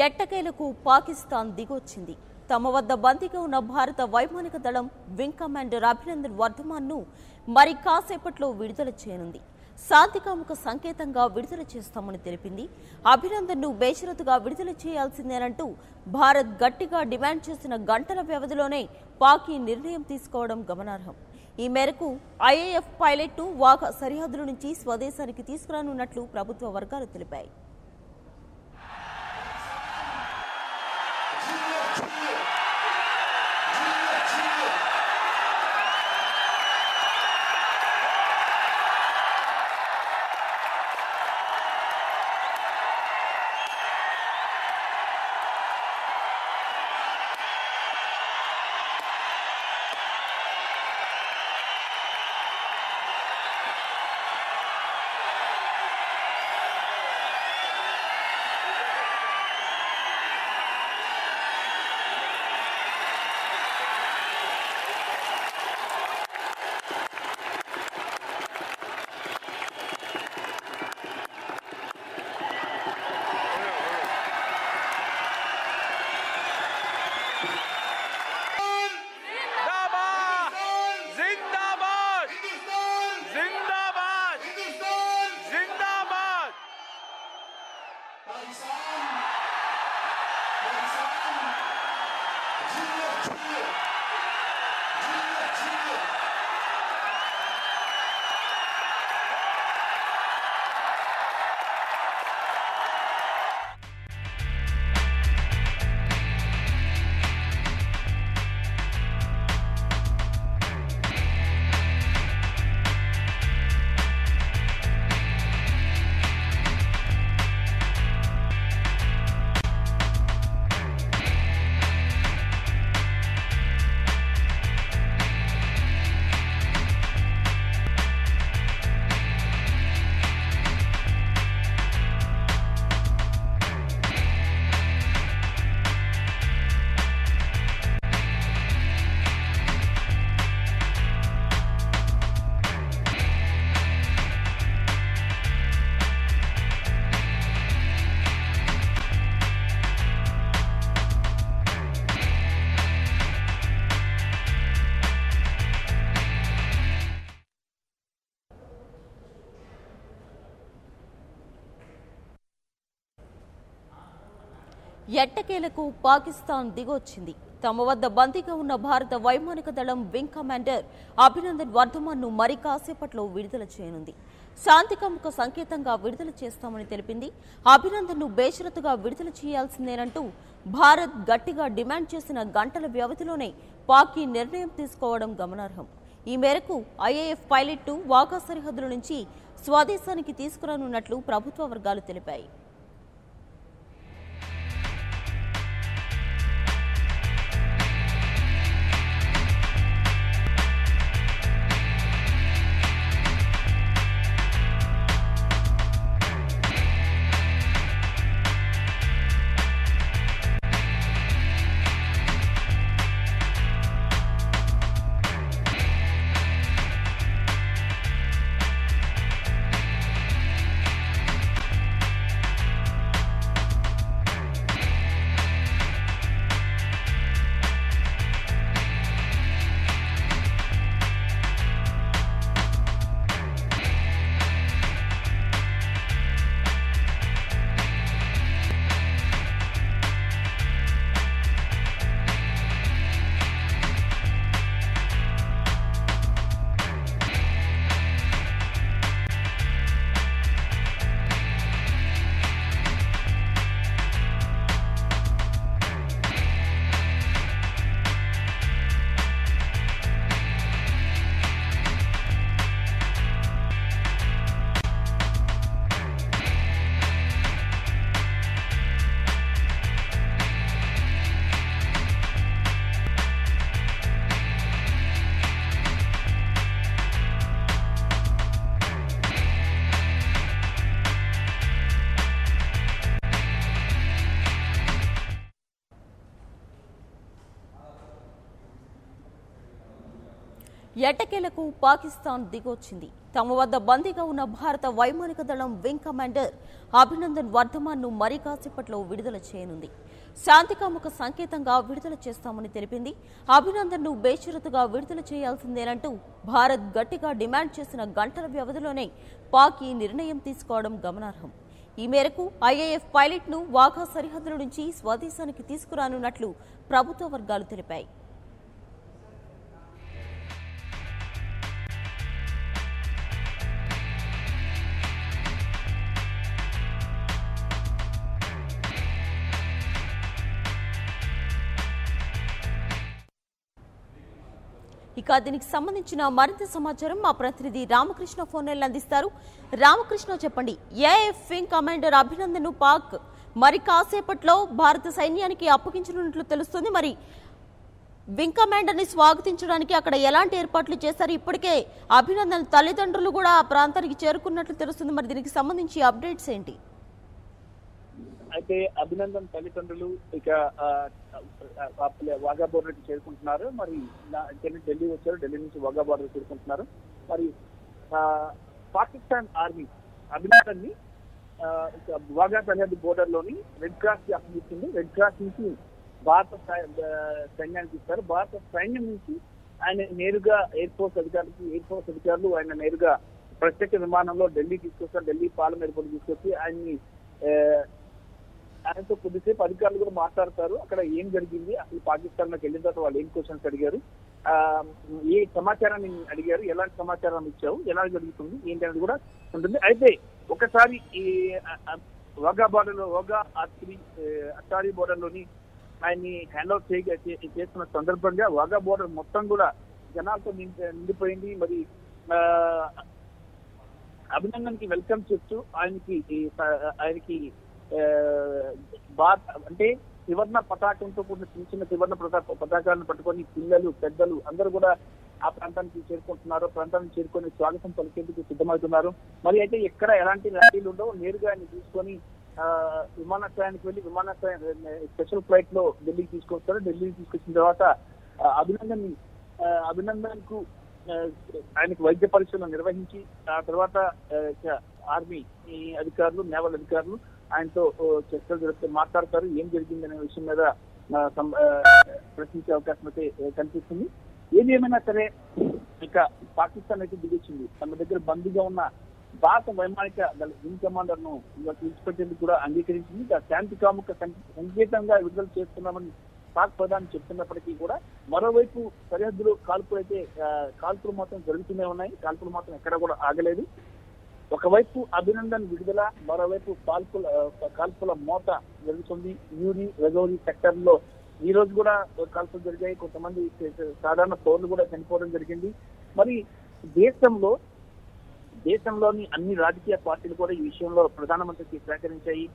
ఎట్టకేలకు పాకిస్తాన్ దిగొచ్చింది. తమ వద్ద బందీగా ఉన్న భారత వైమానిక దళం వింగ్ కమాండర్ అభినందన్ వర్ధమాన్ను మరి కాసేపట్లో విడుదల చేయనుంది. శాంతికాముక సంకేతంగా విడుదల చేస్తామని తెలిపింది. అభినందన్ను బేషరతుగా విడుదల చేయాల్సిందేనంటూ భారత్ గట్టిగా డిమాండ్ చేసిన గంటల వ్యవధిలోనే పాక్ ఈ నిర్ణయం తీసుకోవడం గమనార్హం. ఈ మేరకు ఐఏఎఫ్ పైలట్ను వాఘా సరిహద్దుల నుంచి స్వదేశానికి తీసుకురానున్నట్లు ప్రభుత్వ వర్గాలు తెలిపాయి. ఎట్టకేలకు పాకిస్తాన్ దిగొచ్చింది. తమ వద్ద బందీగా ఉన్న భారత వైమానిక దళం వింగ్ కమాండర్ అభినందన్ వర్ధమాన్ను మరి కాసేపట్లో విడుదల చేయనుంది. శాంతికాముక సంకేతంగా విడుదల చేస్తామని తెలిపింది. అభినందన్ను బేషరతుగా విడుదల చేయాల్సిందేనంటూ భారత్ గట్టిగా డిమాండ్ చేసిన గంటల వ్యవధిలోనే పాక్ ఈ నిర్ణయం తీసుకోవడం గమనార్హం. ఈ మేరకు ఐఏఎఫ్ పైలట్ను వాఘా సరిహద్దుల నుంచి స్వదేశానికి తీసుకురానున్నట్లు ప్రభుత్వ వర్గాలు తెలిపాయి. ఎట్టకేలకు పాకిస్తాన్ దిగొచ్చింది. తమ వద్ద బందీగా ఉన్న భారత వైమానిక దళం వింగ్ కమాండర్ అభినందన్ వర్ధమాన్ ను మరి కాసేపట్లో విడుదల చేయనుంది. శాంతికాముక సంకేతంగా విడుదల చేస్తామని తెలిపింది. అభినందన్ ను బేషరతుగా విడుదల చేయాల్సిందేనంటూ భారత్ గట్టిగా డిమాండ్ చేసిన గంటల వ్యవధిలోనే పాక్ ఈ నిర్ణయం తీసుకోవడం గమనార్హం. ఈ మేరకు ఐఏఎఫ్ పైలట్ ను వాఘా సరిహద్దుల నుంచి స్వదేశానికి తీసుకురానున్నట్లు ప్రభుత్వ వర్గాలు తెలిపాయి. ఇక దీనికి సంబంధించిన మరింత సమాచారం మా ప్రతినిధి రామకృష్ణ ఫోన్ లైన్ అందిస్తారు. రామకృష్ణ, చెప్పండి. ఏఎఫ్ వింగ్ కమాండర్ అభినందన్ ను పాక్ మరి కాసేపట్లో భారత సైన్యానికి అప్పగించనున్నట్లు తెలుస్తుంది. మరి వింగ్ కమాండర్ ని స్వాగతించడానికి అక్కడ ఎలాంటి ఏర్పాట్లు చేశారు? ఇప్పటికే అభినందన్ తల్లిదండ్రులు కూడా ఆ ప్రాంతానికి చేరుకున్నట్లు తెలుస్తుంది. మరి దీనికి సంబంధించి అప్డేట్స్ ఏంటి? అయితే అభినందన్ తల్లిదండ్రులు ఇక వాఘా బోర్డర్ కి చేరుకుంటున్నారు. మరి ఢిల్లీ వచ్చారు, ఢిల్లీ నుంచి వాఘా బోర్డర్ చేరుకుంటున్నారు. మరి పాకిస్తాన్ ఆర్మీ అభినందన్ ని వాఘా సరిహద్దు బోర్డర్ లోని రెడ్ క్రాస్ కి అప్పగించింది. రెడ్ క్రాస్ నుంచి భారత సైన్యానికి ఇస్తారు. భారత సైన్యం నుంచి ఆయన నేరుగా ఎయిర్ ఫోర్స్ అధికారులు ఆయన నేరుగా ప్రత్యేక విమానంలో ఢిల్లీ తీసుకొస్తారు. ఢిల్లీ పార్లమెంట్ ఎయిర్పోర్ట్ తీసుకొచ్చి ఆయనతో కొద్దిసేపు అధికారులు కూడా మాట్లాడతారు. అక్కడ ఏం జరిగింది, అసలు పాకిస్తాన్ లోకి వెళ్ళిన తర్వాత వాళ్ళు ఏం క్వశ్చన్స్ అడిగారు, ఏ సమాచారాన్ని అడిగారు, ఎలాంటి సమాచారం ఇచ్చావు, ఎలా జరుగుతుంది ఏంటి అనేది కూడా ఉంటుంది. అయితే ఒకసారి ఈ వాఘా బోర్డర్ లో అటారీ బోర్డర్ లోని ఆయన్ని హ్యాండ్ అవుట్ చేస్తున్న సందర్భంగా వాఘా బోర్డర్ మొత్తం కూడా జనాలతో నిండిపోయింది. మరి అభినందన్ కి వెల్కమ్ చెప్తూ ఆయనకి అంటే త్రివర్ణ పతాకంతో కూడిన చిన్న త్రివర్ణ పతాకాలను పట్టుకొని పిల్లలు పెద్దలు అందరూ కూడా ఆ ప్రాంతానికి చేరుకుంటున్నారు. ప్రాంతానికి చేరుకొని స్వాగతం పలికేందుకు సిద్ధమవుతున్నారు. మరి అయితే ఎక్కడ ఎలాంటి ర్యాలీలు ఉండవు, నేరుగా ఆయన తీసుకొని విమానాశ్రయానికి వెళ్ళి స్పెషల్ ఫ్లైట్ లో ఢిల్లీకి తీసుకొస్తారు. ఢిల్లీకి తీసుకొచ్చిన తర్వాత అభినందన్ కు ఆయనకు వైద్య పరీక్షలు నిర్వహించి ఆ తర్వాత ఆర్మీ అధికారులు, నేవల్ అధికారులు ఆయనతో చర్చలు జరిపితే మాట్లాడతారు. ఏం జరిగిందనే విషయం మీద ప్రశ్నించే అవకాశం అయితే కనిపిస్తుంది. ఏది ఏమైనా సరే ఇక పాకిస్తాన్ అయితే దిగొచ్చింది. తమ దగ్గర బందీగా ఉన్న భారత వైమానిక వింగ్ కమాండర్ ను విడిచిపెట్టేందుకు కూడా అంగీకరించింది. శాంతి కాముక సంకేతంగా విడుదల చేస్తున్నామని పాక్ ప్రధాని చెప్తున్నప్పటికీ కూడా మరోవైపు సరిహద్దులో కాల్పులు మాత్రం జరుగుతూనే ఉన్నాయి. కాల్పులు మాత్రం ఎక్కడ కూడా ఆగలేదు. ఒకవైపు అభినందన్ విడుదల, మరోవైపు కాల్పుల మోత జరుగుతుంది. యూరి రజౌరి సెక్టర్ లో ఈ రోజు కూడా కాల్పులు జరిగాయి. కొంతమంది సాధారణ పౌరులు కూడా చనిపోవడం జరిగింది. మరి దేశంలోని అన్ని రాజకీయ పార్టీలు కూడా ఈ విషయంలో ప్రధానమంత్రికి సహకరించాయి.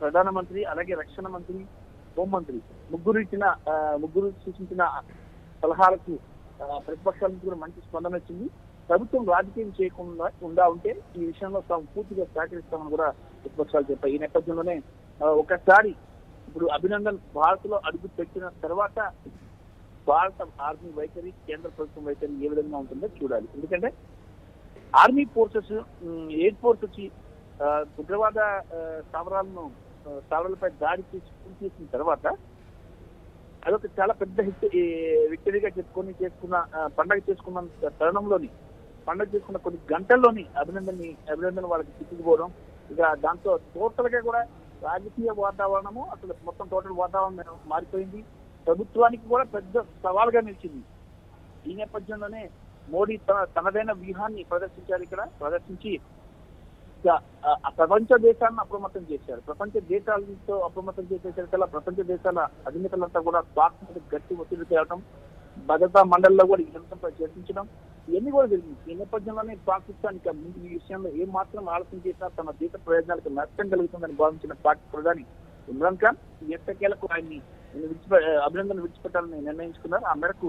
ప్రధానమంత్రి అలాగే రక్షణ మంత్రి, హోంమంత్రి ముగ్గురు సూచించిన సలహాలకు ప్రతిపక్షాల నుంచి కూడా మంచి స్పందన వచ్చింది. ప్రభుత్వం రాజకీయం చేయకుండా ఉంటే ఈ విషయంలో తాము పూర్తిగా సహకరిస్తామని కూడా ప్రతిపక్షాలు చెప్పాయి. ఈ నేపథ్యంలోనే ఒకసారి ఇప్పుడు అభినందన్ భారత్ లో అడుగు పెట్టిన తర్వాత భారత ఆర్మీ వైఖరి, కేంద్ర ప్రభుత్వం వైఖరి ఏ విధంగా ఉంటుందో చూడాలి. ఎందుకంటే ఆర్మీ ఫోర్సెస్, ఎయిర్ ఫోర్స్ వచ్చి ఉగ్రవాద స్థావరాలపై దాడి చేసిన తర్వాత అదొక చాలా పెద్ద విక్టరీగా చేసుకున్న పండగ చేసుకున్న కొన్ని గంటల్లోని అభినందన్ వాళ్ళకి చిక్కుకుపోవడం, ఇక దాంతో టోటల్ గా కూడా రాజకీయ వాతావరణము అసలు మొత్తం టోటల్ వాతావరణం మారిపోయింది. ప్రభుత్వానికి కూడా పెద్ద సవాల్గా నిలిచింది. ఈ నేపథ్యంలోనే మోడీ తనదైన వ్యూహాన్ని ప్రదర్శించి ప్రపంచ దేశాలను అప్రమత్తం చేశారు. ప్రపంచ దేశాలతో అప్రమత్తం చేసేసరికల్లా ప్రపంచ దేశాల అధినేతలంతా కూడా పాక్ మీద గట్టి ఒత్తిడి తేవడం, భద్రతా మండలిలో కూడా ఈ అంశంపై చర్చించడం ఇవన్నీ కూడా జరిగింది. ఈ నేపథ్యంలోనే పాకిస్తాన్ ముందు ఈ విషయంలో ఏ మాత్రం ఆలోచన చేసినా తమ దేశ ప్రయోజనాలకు నష్టం కలుగుతుందని భావించిన పాక్ ప్రధాని ఇమ్రాన్ ఖాన్ ఎట్టకేలకు అభినందన్ విడిచిపెట్టాలని నిర్ణయించుకున్నారు. ఆ మేరకు